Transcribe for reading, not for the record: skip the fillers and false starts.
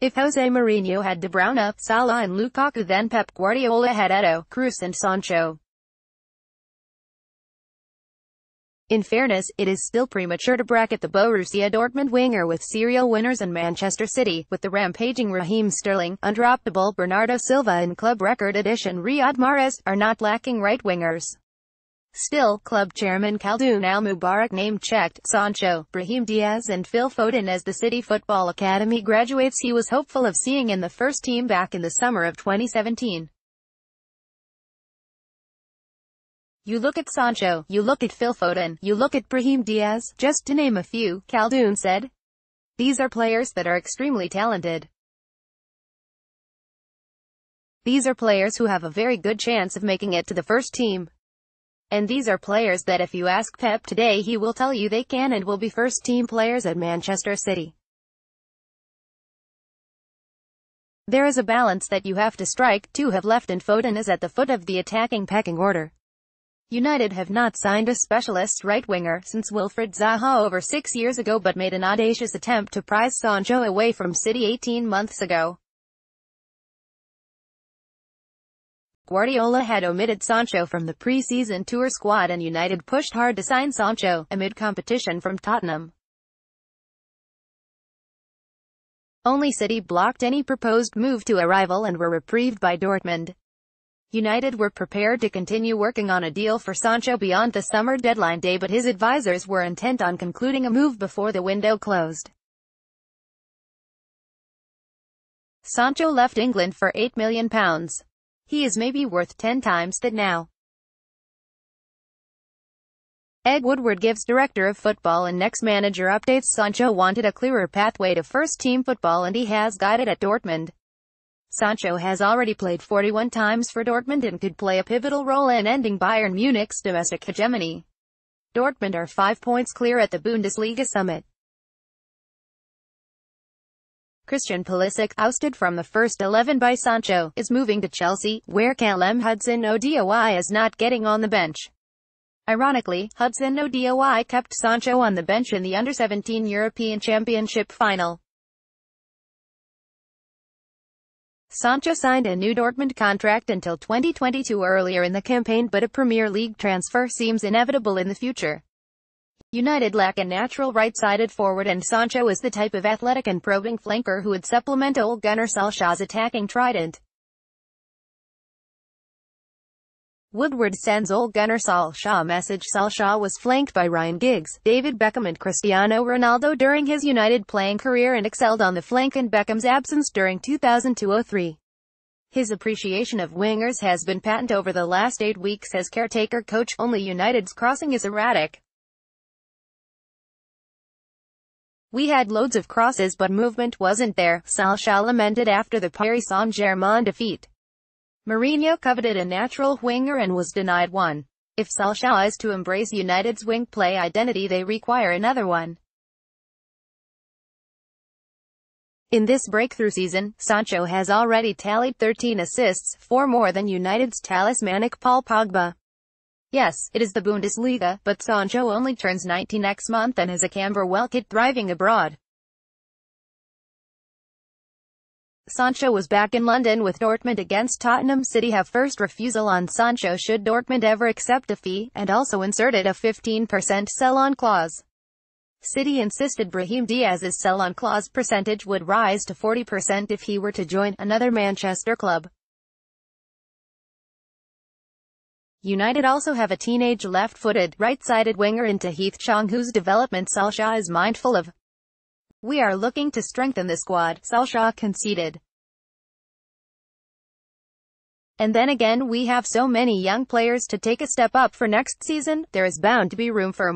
If Jose Mourinho had De Bruyne, Salah and Lukaku, then Pep Guardiola had Eto'o, Kroos and Sancho. In fairness, it is still premature to bracket the Borussia Dortmund winger with serial winners and Manchester City, with the rampaging Raheem Sterling, undroppable Bernardo Silva and club record addition Riyad Mahrez, are not lacking right wingers. Still, club chairman Khaldoon Al Mubarak name-checked Sancho, Brahim, Diaz and Phil Foden as the City Football Academy graduates he was hopeful of seeing in the first team back in the summer of 2017. You look at Sancho, you look at Phil Foden, you look at Brahim Diaz, just to name a few, Khaldoon said. These are players that are extremely talented. These are players who have a very good chance of making it to the first team. And these are players that if you ask Pep today he will tell you they can and will be first team players at Manchester City. There is a balance that you have to strike. Two have left and Foden is at the foot of the attacking pecking order. United have not signed a specialist right-winger since Wilfried Zaha over 6 years ago but made an audacious attempt to prize Sancho away from City 18 months ago. Guardiola had omitted Sancho from the pre-season tour squad and United pushed hard to sign Sancho, amid competition from Tottenham. Only City blocked any proposed move to a rival and were reprieved by Dortmund. United were prepared to continue working on a deal for Sancho beyond the summer deadline day but his advisors were intent on concluding a move before the window closed. Sancho left England for £8 million. He is maybe worth 10 times that now. Ed Woodward gives director of football and next manager updates. Sancho wanted a clearer pathway to first-team football and he has got it at Dortmund. Sancho has already played 41 times for Dortmund and could play a pivotal role in ending Bayern Munich's domestic hegemony. Dortmund are 5 points clear at the Bundesliga summit. Christian Pulisic, ousted from the first 11 by Sancho, is moving to Chelsea, where Callum Hudson-Odoi is not getting on the bench. Ironically, Hudson-Odoi kept Sancho on the bench in the Under-17 European Championship final. Sancho signed a new Dortmund contract until 2022 earlier in the campaign but a Premier League transfer seems inevitable in the future. United lack a natural right-sided forward and Sancho is the type of athletic and probing flanker who would supplement Ole Gunnar Solskjaer's attacking trident. Woodward sends Ole Gunnar Solskjaer a message. Solskjaer was flanked by Ryan Giggs, David Beckham and Cristiano Ronaldo during his United playing career and excelled on the flank in Beckham's absence during 2002-03. His appreciation of wingers has been patent over the last 8 weeks as caretaker coach. Only United's crossing is erratic. We had loads of crosses but movement wasn't there, Solskjaer lamented after the Paris Saint-Germain defeat. Mourinho coveted a natural winger and was denied one. If Solskjaer is to embrace United's wing play identity they require another one. In this breakthrough season, Sancho has already tallied 13 assists, 4 more than United's talismanic Paul Pogba. Yes, it is the Bundesliga, but Sancho only turns 19 next month and has a Camberwell kid thriving abroad. Sancho was back in London with Dortmund against Tottenham. City have first refusal on Sancho should Dortmund ever accept a fee, and also inserted a 15% sell-on clause. City insisted Brahim Diaz's sell-on clause percentage would rise to 40% if he were to join another Manchester club. United also have a teenage left-footed, right-sided winger in Heath Chong whose development Solskjaer is mindful of. We are looking to strengthen the squad, Solskjaer conceded. And then again we have so many young players to take a step up for next season, there is bound to be room for a